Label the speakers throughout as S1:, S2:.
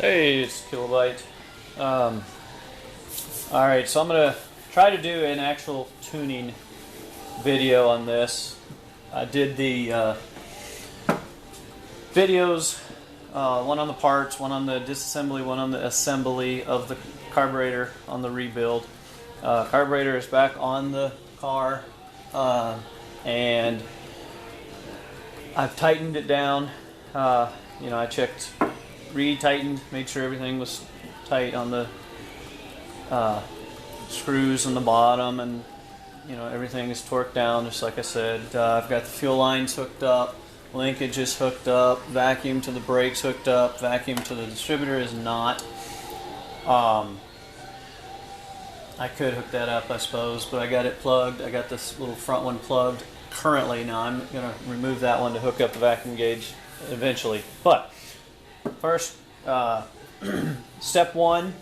S1: Hey, it's Kilobyte. Alright, so I'm going to try to do an actual tuning video on this. I did the videos, one on the parts, one on the disassembly, one on the assembly of the carburetor on the rebuild. Carburetor is back on the car, and I've tightened it down. I checked, re-tightened, made sure everything was tight on the screws on the bottom, and everything is torqued down just like I said. I've got the fuel lines hooked up, linkage is hooked up, vacuum to the brakes hooked up, vacuum to the distributor is not. I could hook that up, I suppose, but I got it plugged. I got this little front one plugged currently. Now I'm going to remove that one to hook up the vacuum gauge eventually. But first, step one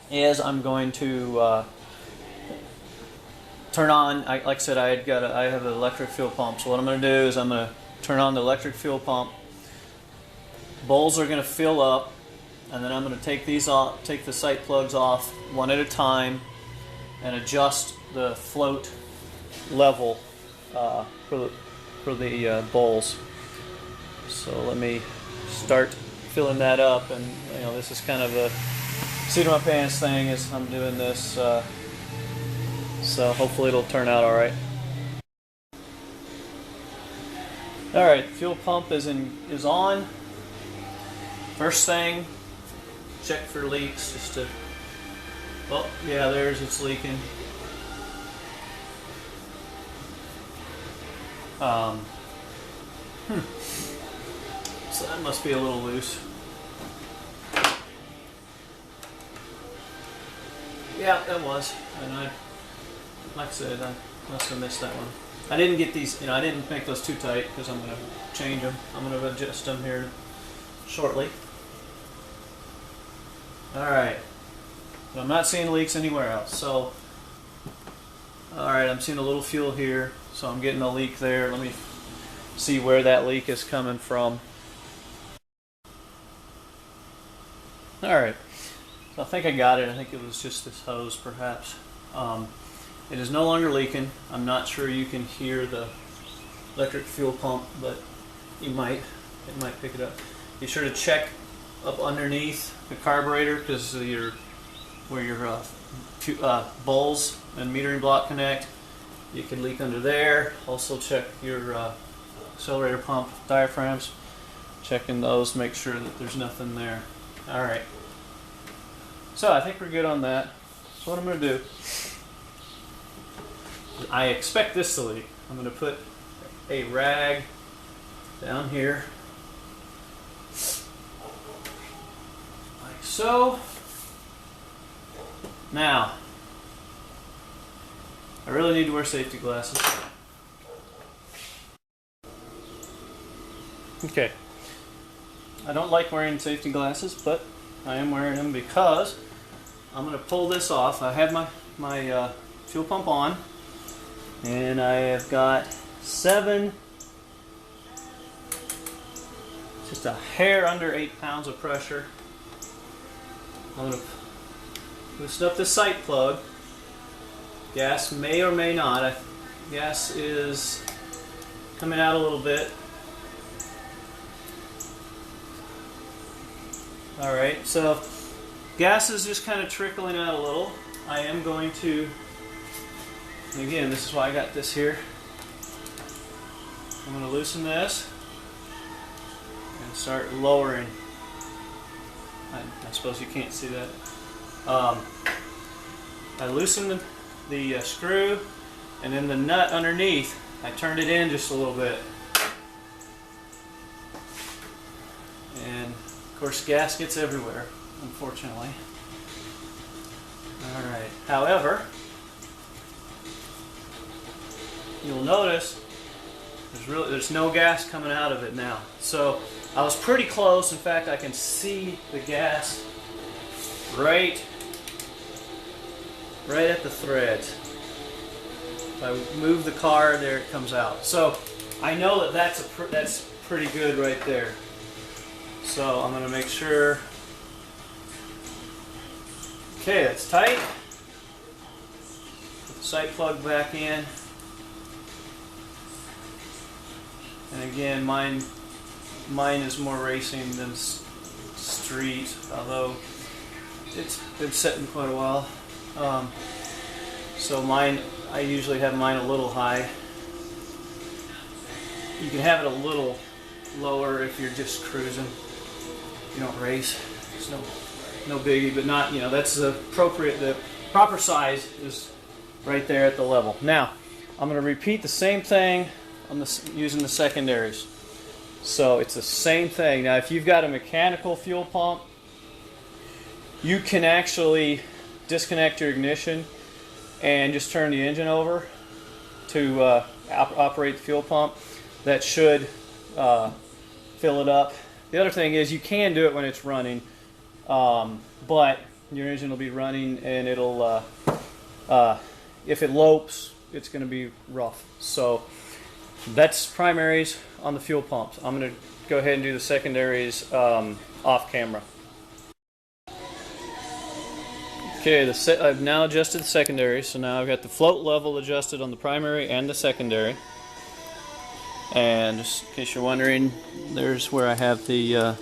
S1: is I'm going to turn on. Like I said, I have an electric fuel pump. So what I'm going to do is I'm going to turn on the electric fuel pump. Bowls are going to fill up, and then I'm going to take these off, take the sight plugs off one at a time, and adjust the float level for the bowls. So let me start filling that up, and this is kind of a seat of my pants thing as I'm doing this, so hopefully it'll turn out all right. All right, fuel pump is on. First thing, check for leaks, just to. Oh yeah, it's leaking. So that must be a little loose. Yeah, that was. And like I said, I must have missed that one. I didn't get these, I didn't make those too tight because I'm going to change them. I'm going to adjust them here shortly. Alright. But I'm not seeing leaks anywhere else. So, alright, I'm seeing a little fuel here. So I'm getting a leak there. Let me see where that leak is coming from. Alright. So I think I got it. I think it was just this hose, perhaps. It is no longer leaking. I'm not sure you can hear the electric fuel pump, but you might. It might pick it up. Be sure to check up underneath the carburetor, because where your bowls and metering block connect. You can leak under there. Also check your accelerator pump diaphragms. Checking those, make sure that there's nothing there. All right. So I think we're good on that. So what I'm going to do, I expect this to leak. I'm going to put a rag down here, like so. Now, I really need to wear safety glasses. Okay. I don't like wearing safety glasses, but I am wearing them because I'm going to pull this off. I have my fuel pump on, and I have got 7, just a hair under 8 pounds of pressure. I'm going to loosen up the sight plug. Gas may or may not. Gas is coming out a little bit. Alright, so gas is just kind of trickling out a little. I am going to, and again, this is why I got this here. I'm going to loosen this and start lowering. I suppose you can't see that. I loosened the screw, and then the nut underneath, I turned it in just a little bit. And of course, gas gets everywhere, unfortunately. Alright, however, you'll notice there's no gas coming out of it now. So I was pretty close. In fact, I can see the gas right at the threads. If I move the car, there it comes out. So I know that that's pretty good right there. So I'm going to make sure. Okay, that's tight. Put the sight plug back in. And again, mine is more racing than street, although it's been setting quite a while. So mine, I usually have mine a little high. You can have it a little lower if you're just cruising. You don't race. It's no biggie, but not, that's the appropriate, the proper size is right there at the level. Now, I'm going to repeat the same thing using the secondaries. So it's the same thing. Now, if you've got a mechanical fuel pump, you can actually disconnect your ignition and just turn the engine over to operate the fuel pump. That should fill it up. The other thing is you can do it when it's running, but your engine will be running and it'll, if it lopes, it's going to be rough. So that's primaries on the fuel pumps. I'm going to go ahead and do the secondaries off camera. Okay, I've now adjusted the secondary, so now I've got the float level adjusted on the primary and the secondary. And just in case you're wondering, there's where I have the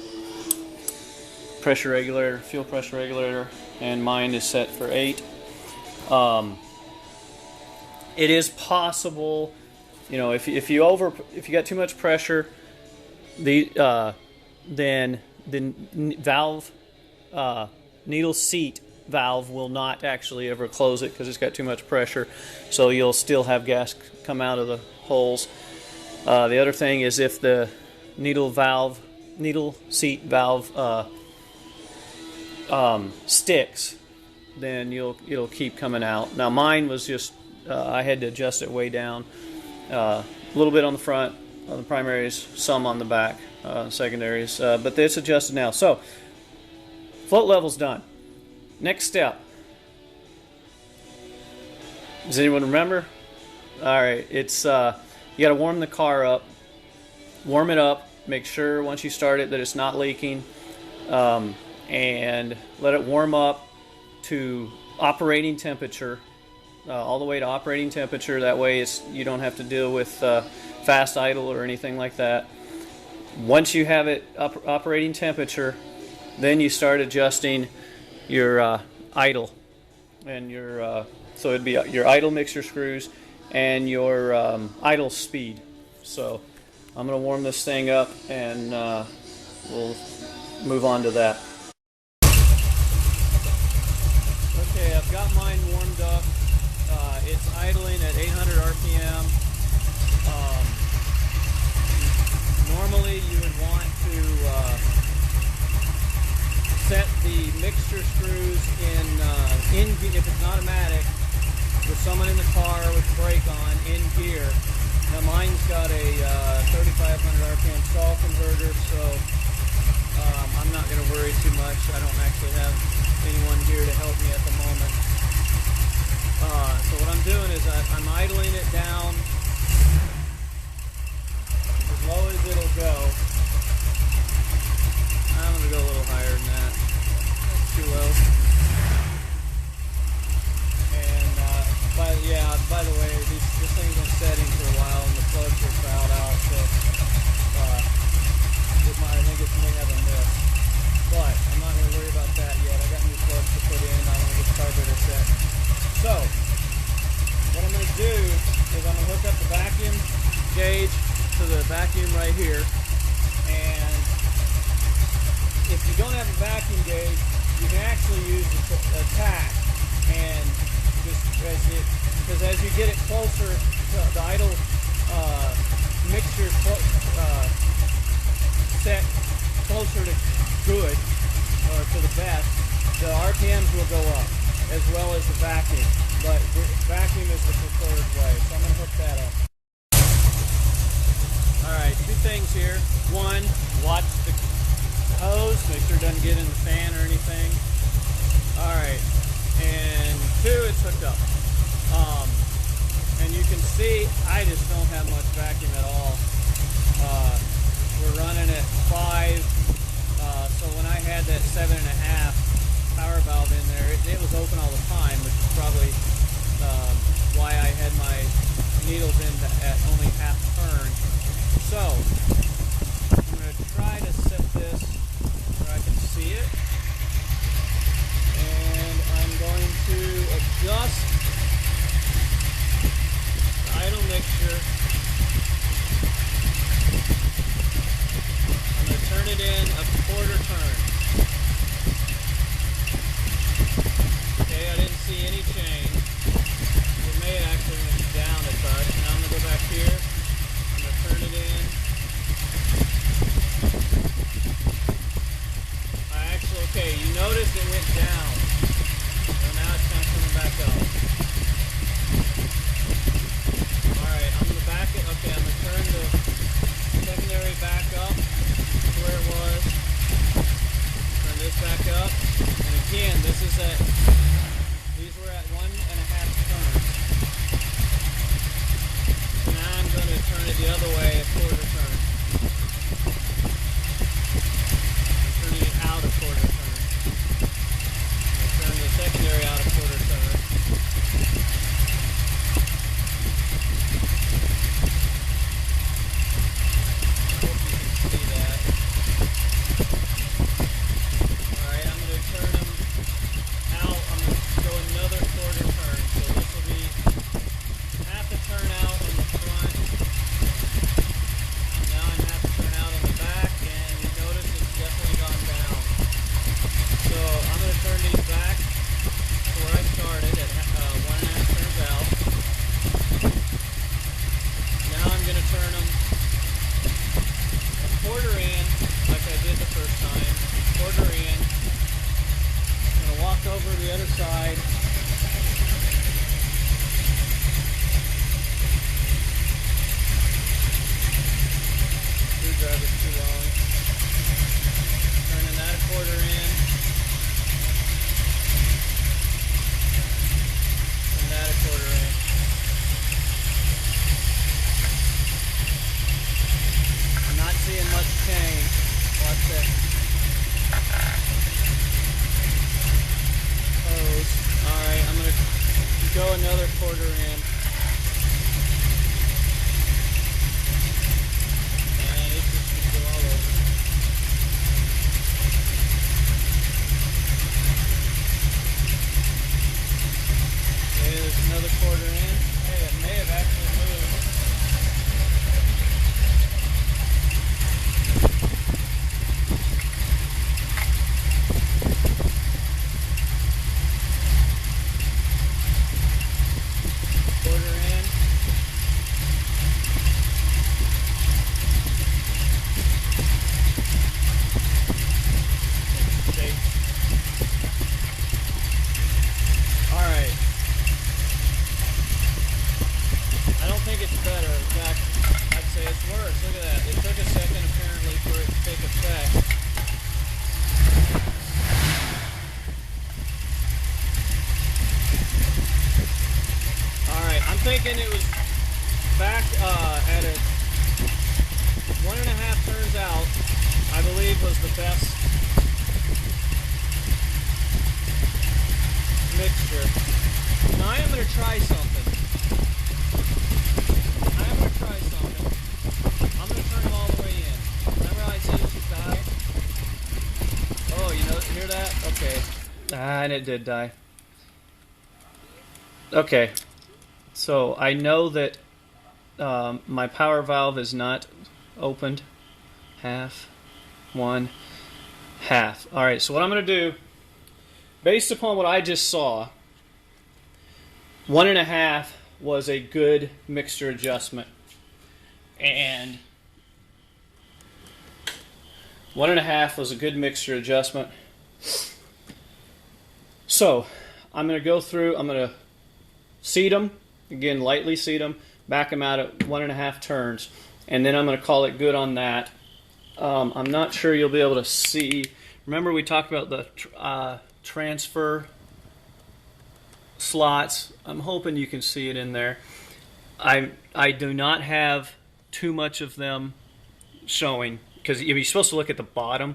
S1: pressure regulator, fuel pressure regulator, and mine is set for 8. It is possible, if you got too much pressure, then the valve needle seat valve will not actually ever close it because it's got too much pressure, so you'll still have gas come out of the holes. The other thing is if the needle seat valve sticks, then it'll keep coming out. Now mine was just I had to adjust it way down, a little bit on the front on the primaries, some on the back secondaries, but it's adjusted now. So float level's done. Next step. Does anyone remember? All right, it's you got to warm the car up. Warm it up. Make sure once you start it that it's not leaking, and let it warm up to operating temperature, all the way to operating temperature. That way, you don't have to deal with fast idle or anything like that. Once you have it operating temperature, then you start adjusting your idle and your so it'd be your idle mixture screws and your idle speed. So I'm going to warm this thing up and we'll move on to that. Okay, I've got mine warmed up. It's idling at 800 RPM. Normally you would want to set the mixture screws in if it's an automatic, with someone in the car with the brake on, in gear. Now mine's got a 3500 RPM stall converter, so I'm not going to worry too much. I don't actually have anyone here to help me at the moment. So what I'm doing is I'm idling it down as low as it'll go. I'm going to go a little higher than that. That's too low. And by the way, this thing's been setting for a while and the plugs are fouled out, so I think it may have a miss. But I'm not going to worry about that yet. I got new plugs to put in. I want to get the carburetor set. So what I'm going to do is I'm going to hook up the vacuum gauge to the vacuum right here. And if you don't have a vacuum gauge, you can actually use a tack, and because as you get it closer to the idle mixture set closer to good or to the best, the RPMs will go up as well as the vacuum. But vacuum is the preferred way, so I'm going to hook that up. Alright, two things here. One, watch the hose, make sure it doesn't get in the fan or anything. Alright, and two, it's hooked up. And you can see I just don't have much vacuum at all. We're running at 5 in a quarter turn. Okay, I didn't see any change. It may have actually went down a touch. Now I'm going to go back here. I'm going to turn it in. Okay, you notice it went down. So now it's kind of coming back up. Alright, I'm going to back it. Okay, I'm going to turn the secondary back up to where it was. Turn this back up. And again, these were at 1.5 turns. So now I'm going to turn it the other way, a quarter turn. I'm turning it out a quarter turn. Turn the secondary out a quarter turn. I hope you can see that. Alright, I'm going to turn them out. I'm going to go another quarter turn. So this will be half a turn out on the front. Now I'm half a turn out on the back, and you notice it's definitely gone down. So I'm going to turn these back to where I started at 1.5 turns out. Now I'm going to turn them a quarter in, like I did the first time. Quarter in. I'm going to walk over to the other side. Screwdriver's too long. Turning that a quarter in. That a quarter in. I'm not seeing much change. Watch that hose. Alright, I'm going to go another quarter in. And it's just going to go all over. Okay, there's another quarter in. Hey, it may have actually moved. Quarter in. Shake. Alright. I don't think it's better. In fact, I'd say it's worse. Look at that. It took a second apparently for it to take effect. Alright, I'm thinking it was back at a 1.5 turns out, I believe was the best mixture. Now I am going to try something. I'm going to try something. I'm going to turn them all the way in. Remember how I said it should die? Oh, you hear that? Okay. And it did die. Okay. So I know that my power valve is not opened. Half. 1. Half. Alright, so what I'm going to do, based upon what I just saw, 1.5 was a good mixture adjustment, and 1.5 was a good mixture adjustment. So I'm going to go through, I'm going to seat them, again lightly seat them, back them out at 1.5 turns, and then I'm going to call it good on that. I'm not sure you'll be able to see. Remember we talked about the transfer slots. I'm hoping you can see it in there. I do not have too much of them showing, because you're supposed to look at the bottom,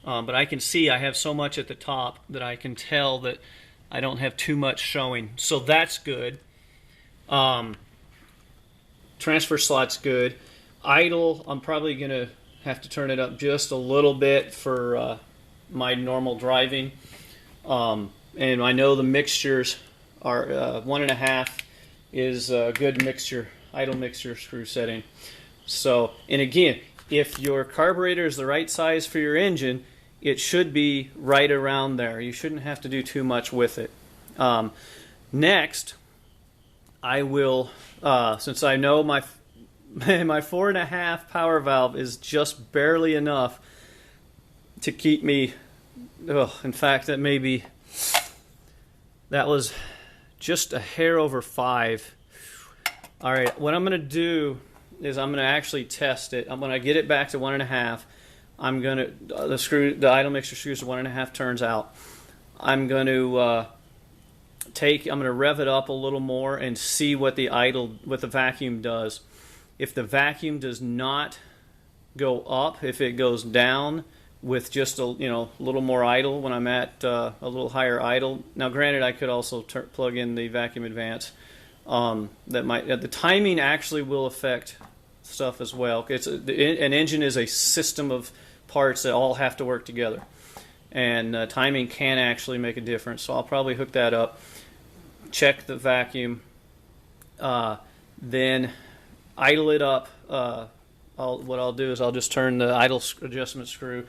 S1: but I can see I have so much at the top that I can tell that I don't have too much showing, so that's good. Transfer slot's good. Idle, I'm probably going to have to turn it up just a little bit for my normal driving. And I know the mixtures are 1.5 is a good mixture, idle mixture screw setting. So, and again, if your carburetor is the right size for your engine, it should be right around there. You shouldn't have to do too much with it. Next, I will, since I know my 4.5 power valve is just barely enough to keep me, in fact, that was just a hair over 5. All right, what I'm going to do is I'm going to actually test it. When I get it back to 1.5, I'm going to the idle mixture screws are 1.5 turns out. I'm going to rev it up a little more and see what the vacuum does. If the vacuum does not go up, if it goes down with just a little more idle when I'm at a little higher idle. Now, granted, I could also plug in the vacuum advance. The timing actually will affect stuff as well. An engine is a system of parts that all have to work together, and timing can actually make a difference. So I'll probably hook that up, check the vacuum, then idle it up. What I'll do is I'll just turn the idle adjustment screw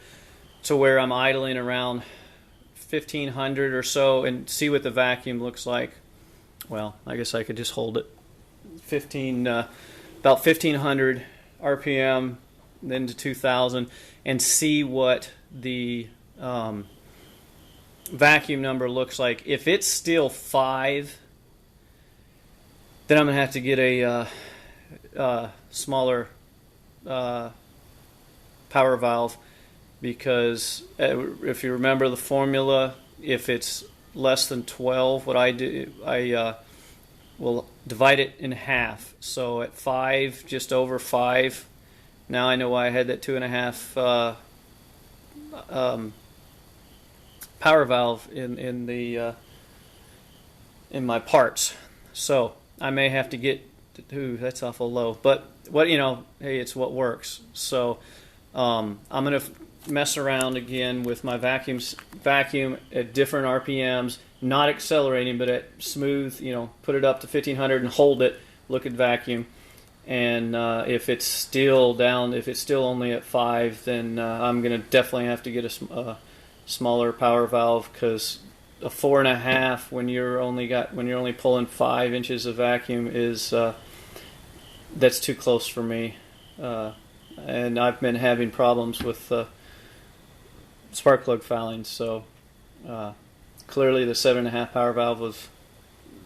S1: to where I'm idling around 1500 or so and see what the vacuum looks like. Well, I guess I could just hold it about 1500 RPM, then to 2000, and see what the vacuum number looks like. If it's still 5, then I'm going to have to get a smaller power valve, because if you remember the formula, if it's less than 12, what I do, I will divide it in half. So at 5, just over 5, now I know why I had that 2.5 power valve in my parts. So I may have to get, that's awful low, but hey, it's what works. So I'm going to mess around again with my vacuum at different RPMs, not accelerating, but at smooth, put it up to 1500 and hold it, look at vacuum, and if it's still only at 5, then I'm going to definitely have to get a smaller power valve, because a 4.5 when you're only pulling 5 inches of vacuum is that's too close for me, and I've been having problems with spark plug foulings, so clearly the 7.5 power valve was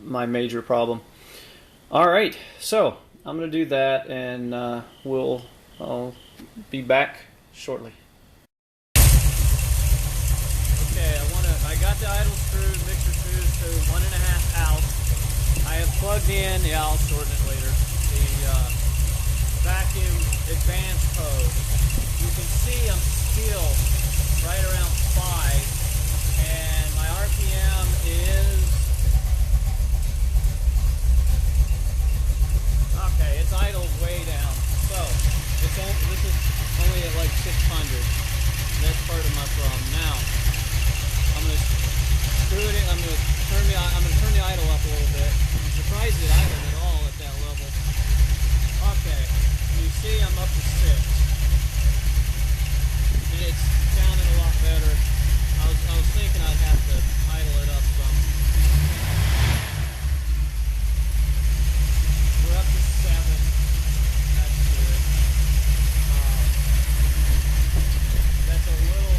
S1: my major problem. Alright, so I'm going to do that, and I'll be back shortly. Okay, I got the idle screws, mixer screws to 1.5 out. I have plugged in, I'll shorten it later, the vacuum advanced hose. You can see I'm still right around 5, and my RPM is, okay, it's idled way down. So this is only at like 600. That's part of my problem. Now I'm going to screw it in. I'm going to turn the idle up a little bit. I'm surprised it idled at all at that level. Okay, you see I'm up to 6. And it's sounding a lot better. I was thinking I'd have to idle it up some. We're up to 7. That's good. That's a little.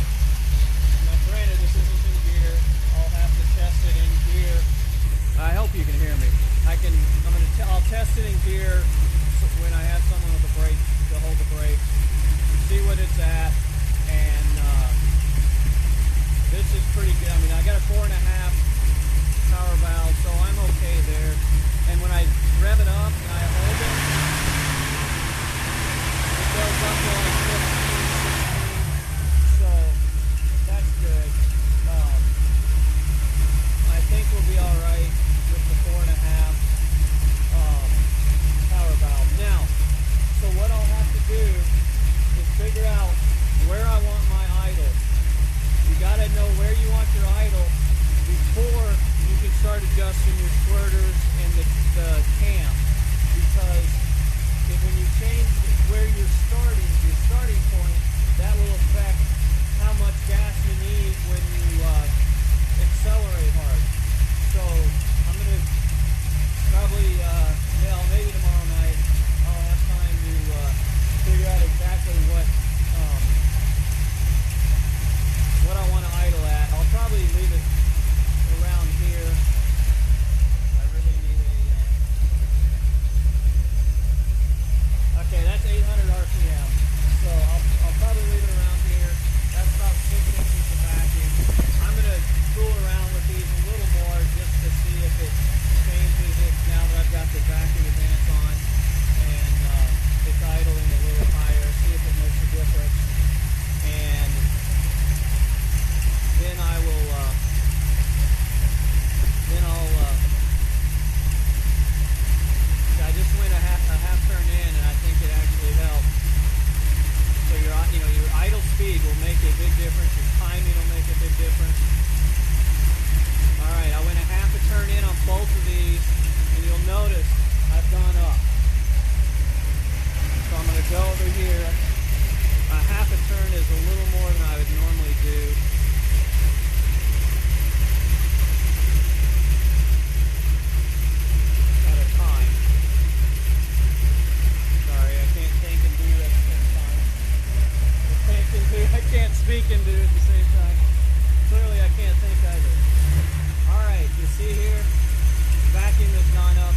S1: Now, granted, this isn't in gear. I'll have to test it in gear. I hope you can hear me. I'll test it in gear when I have someone with a brake to hold the brake. See what it's at. And this is pretty good. I mean, I got a 4.5 power valve, so I'm okay there. And when I rev it up and I hold it, it goes up to like 15, 16. So that's good. I think we'll be all right with the 4.5 power valve. Now, so what I'll have to do is figure out where I want my idle. You gotta know where you want your idle before you can start adjusting your squirters and the cam, because when you change where you're starting, your starting point, that will affect how much gas you need when you accelerate hard. So I'm going to probably, maybe tomorrow night, I'll have time to figure out exactly what I want to idle at. I'll probably leave it around here. I really need okay, that's 800 RPM. So I'll probably leave it around here. That's about 6 inches of vacuum. I'm going to fool around with these a little more just to see if it changes it now that I've got the vacuum advance on and it's idling a little higher, see if it makes a difference. And then I'll I just went a half turn in, and I think it actually helped. So your idle speed will make a big difference. Your timing will make a big difference. All right, I went a half a turn in on both of these, and you'll notice I've gone up. So I'm going to go over here. A half a turn is a little more than I would normally do. At a time. Sorry, I can't think and do it at the same time. I can't speak and do it at the same time. Clearly I can't think either. Alright, you see here, vacuum has gone up.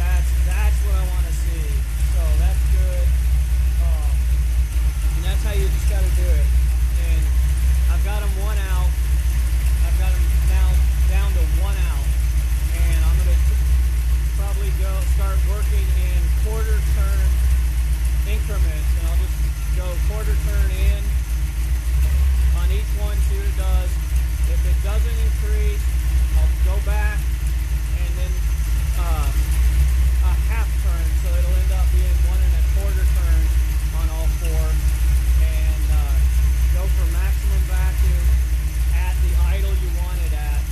S1: That's what I want to see. So that's good. And that's how you just got to do it. And I've got them one out. I've got them now down to one out. And I'm going to probably start working in quarter turn increments. And I'll just go quarter turn in on each one, see what it does. If it doesn't increase, I'll go back and then a half turn, so it'll end up being 1 1/4 turn on all four, and go for maximum vacuum at the idle you want it at.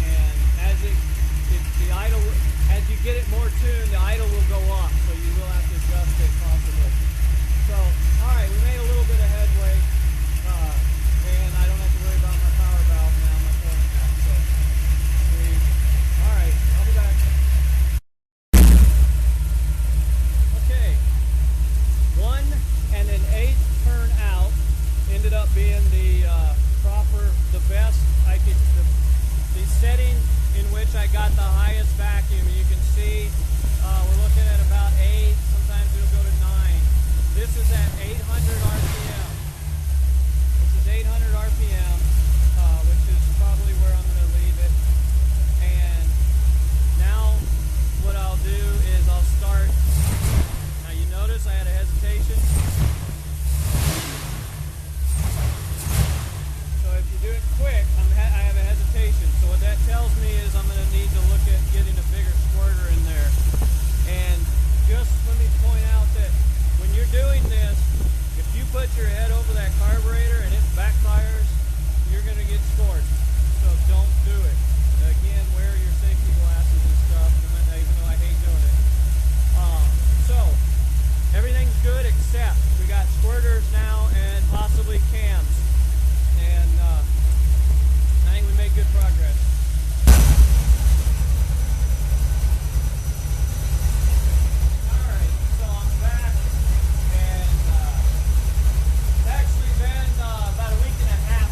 S1: And as the idle, as you get it more tuned, the idle will go up, so you will have to adjust it possibly. So, all right, we made a little bit of headway, and I don't have to worry about my power valve now, my pulling cap. So, all right, I'll be back. Okay, 1 1/8 turn out ended up being the best I could, the setting in which I got the highest vacuum. You can see we're looking at about 8, sometimes it'll go to 9. This is at 800 RPM. This is 800 RPM, which is probably where I'm going to leave it. And now what I'll do is I'll start. Now you notice I had a hesitation. So if you do it quick, I have a hesitation. So what that tells me is I'm going to need to look at getting a bigger squirter in there. And just let me point out that when you're doing this, if you put your head over that carburetor and it backfires, you're going to get scorched. So don't do it. Again, wear your safety glasses and stuff, even though I hate doing it. So everything's good except we got squirters now and possibly cams. And I think we made good progress. Alright, so I'm back, and it's actually been about a week and a half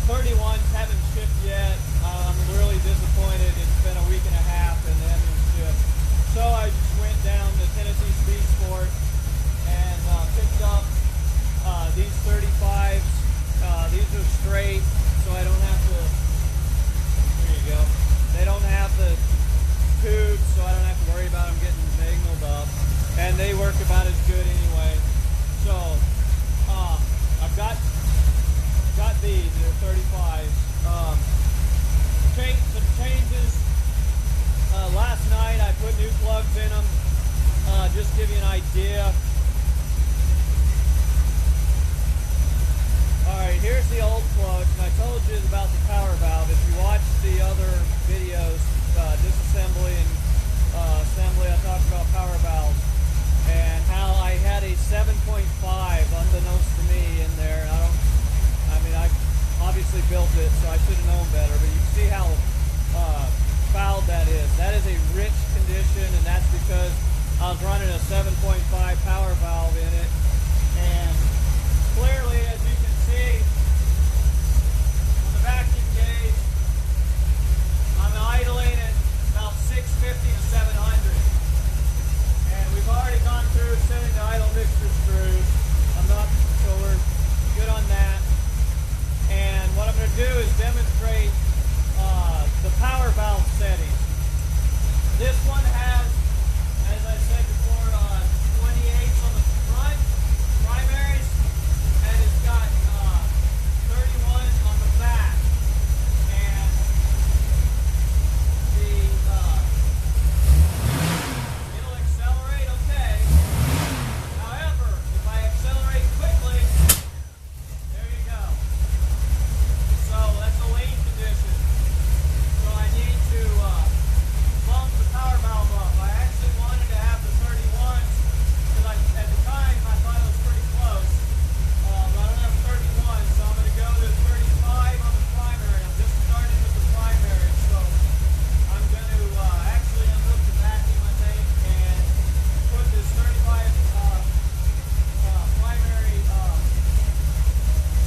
S2: 31s haven't shipped yet. I'm really disappointed. It's been a week and a half and they haven't shipped. So I just went down to Tennessee Speed Sport and picked up these 35s. These are straight, so I don't have to, here you go. They don't have the tubes, so I don't have to worry about them getting magneled up. And they work about as good anyway. So I've got these, they're 35s. Some changes. Last night I put new plugs in them. Just to give you an idea. Alright, here's the old plugs, and I told you about the power valve. If you watch the other videos, disassembly and assembly, I talked about power valves and how I had a 7.5 unbeknownst to me in there. I obviously built it, so I should have known better, but you can see how fouled that is. That is a rich condition, and that's because I was running a 7.5 power valve in it, and clearly, as you can see on the vacuum gauge, I'm idling at about 650 to 700. And we've already gone through setting the idle mixture screws. So we're good on that. And what I'm going to do is demonstrate the power valve settings. This one has, as I said before, 28s on the front, primaries, and it's got 31s on the back. And it'll accelerate okay. However, if I accelerate quickly, there you go. So that's a lean condition. So I need to bump the power valve up. I actually wanted to have the 31s because at the time I thought it was pretty close. But I don't have 31, so I'm going to go to 35 on the primary. I'm just starting with the primary, so I'm going to actually unhook the vacuum, I think, and put this 35 primary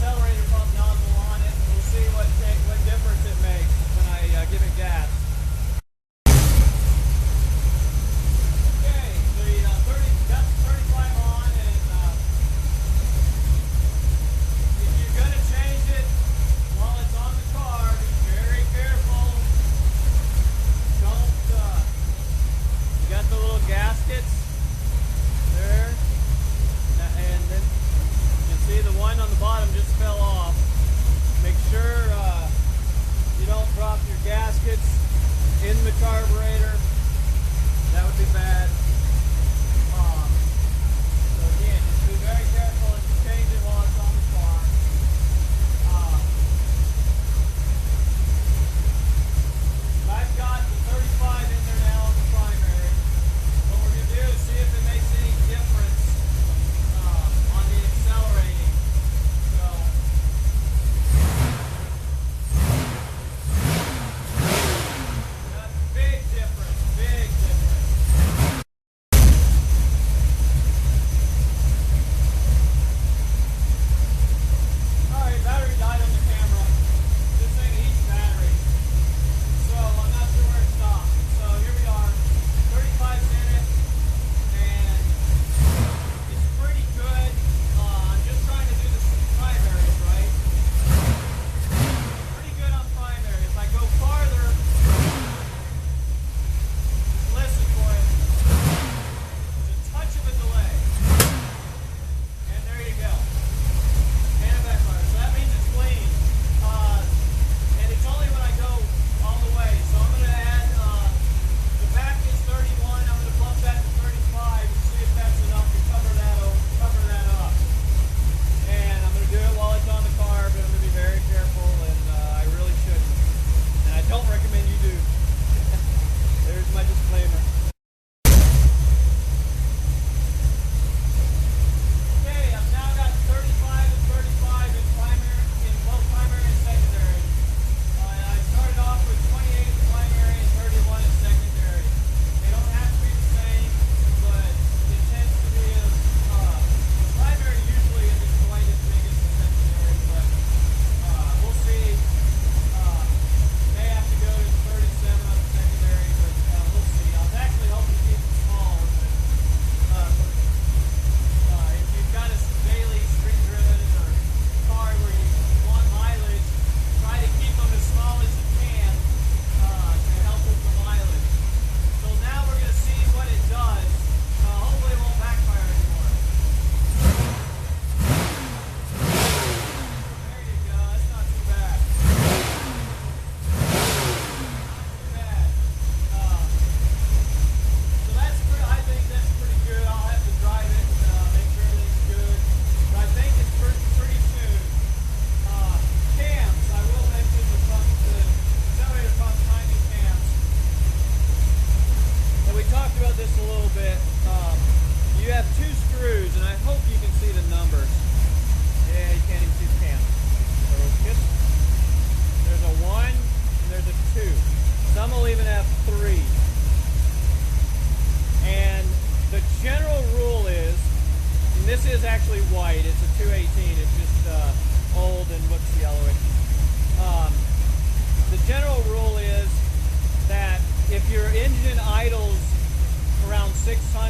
S2: accelerator pump nozzle on it, and we'll see what difference it makes when I give it gas. Okay, got the 35 on, and if you're going to change it while it's on the car, be very careful. Don't, you got the little gaskets there, and then you can see the one on the bottom just fell off. Make sure you don't drop your gaskets in the carburetor. That would be bad. So again, just be very careful if you change it while it's on the car. I've got the 35 in there now on the primary. What we're going to do is see if it makes any difference on the accelerating. So that's a big difference, big difference.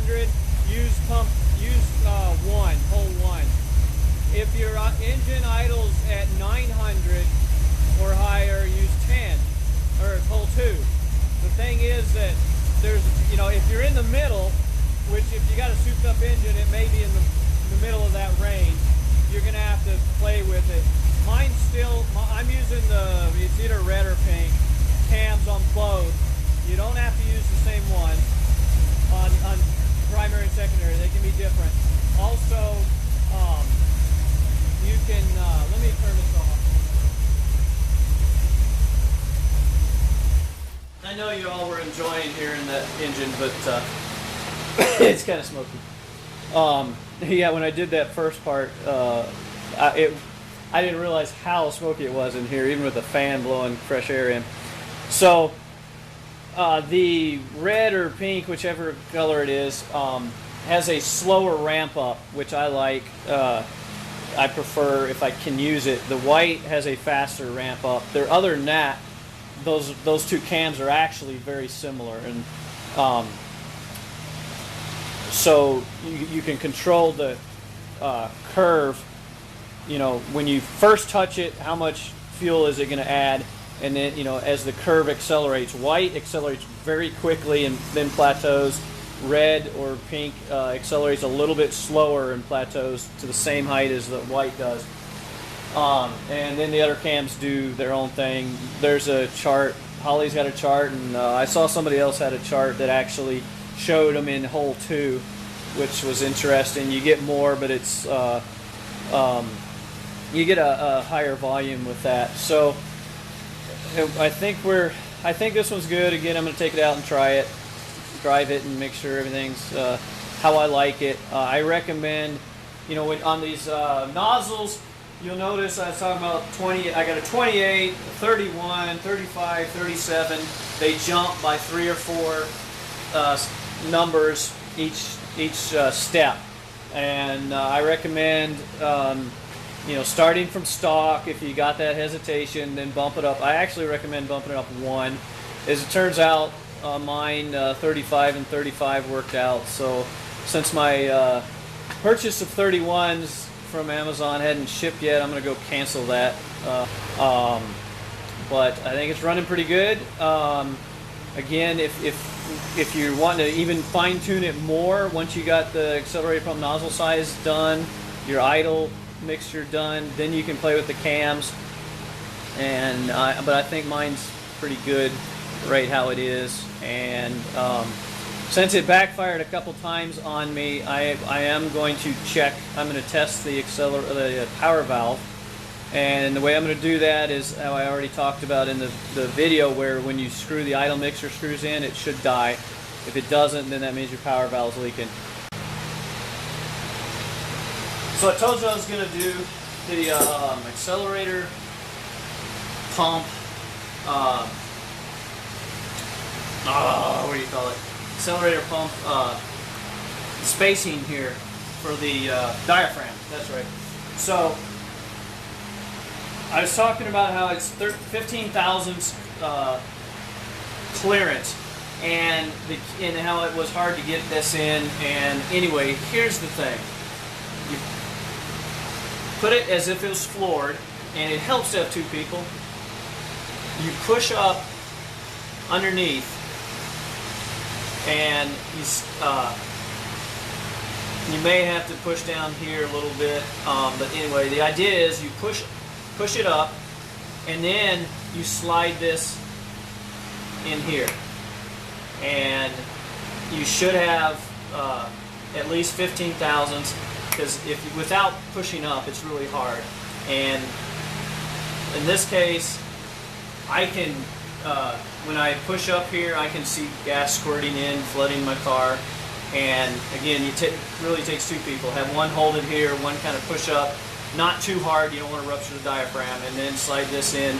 S2: 900, use hole one. If your engine idles at 900 or higher, use 10 or hole 2. The thing is that there's, if you're in the middle, which if you got a souped up engine, it may be in the middle of that range, you're gonna have to play with it. Mine's still, I'm using it's either red or pink, cams on both. You don't have to use the same one on primary and secondary, they can be different. Also, you can, let me turn this off.
S1: I know you all were enjoying hearing that engine, but it's kind of smoky. Yeah, when I did that first part, I didn't realize how smoky it was in here, even with the fan blowing fresh air in. So the red or pink, whichever color it is, has a slower ramp up, which I like. I prefer if I can use it. The white has a faster ramp up. Other than that, those two cams are actually very similar, and so you can control the curve. When you first touch it, how much fuel is it going to add, and then as the curve accelerates, white accelerates very quickly and then plateaus. Red or pink accelerates a little bit slower and plateaus to the same height as the white does. And then the other cams do their own thing. There's a chart. Holley's got a chart, and I saw somebody else had a chart that actually showed them in hole 2, which was interesting. You get more, but it's you get a higher volume with that. So I think this one's good. Again, I'm going to take it out and try it, drive it, and make sure everything's how I like it. I recommend, on these nozzles, you'll notice I was talking about 20. I got a 28, 31, 35, 37. They jump by 3 or 4 numbers each step, and I recommend starting from stock. If you got that hesitation, then bump it up. I actually recommend bumping it up 1. As it turns out, mine 35 and 35 worked out. So since my purchase of 31s from Amazon hadn't shipped yet, I'm going to go cancel that. But I think it's running pretty good. Again, if you want to even fine tune it more, once you got the accelerator pump nozzle size done, your idle mixture done, then you can play with the cams. But I think mine's pretty good right how it is. And since it backfired a couple times on me, I am going to check. I'm going to test the power valve, and the way I'm going to do that is how I already talked about in the video, where when you screw the idle mixer screws in, it should die. If it doesn't, then that means your power valve is leaking. So I told you I was going to do the accelerator pump. What do you call it? Accelerator pump spacing here for the diaphragm. That's right. So I was talking about how it's 15 thousandths clearance, and how it was hard to get this in. And anyway, here's the thing: you put it as if it was floored, and it helps to have 2 people. You push up underneath, and you may have to push down here a little bit, but anyway, the idea is you push it up, and then you slide this in here, and you should have at least 15 thousandths, because without pushing up, it's really hard. And in this case, I can when I push up here, I can see gas squirting in, flooding my car. And again, really takes 2 people. Have one hold it here, one kind of push up, not too hard. You don't want to rupture the diaphragm, and then slide this in.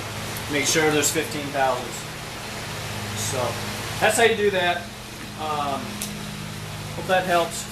S1: Make sure there's 15 thousandths. So that's how you do that. Hope that helps.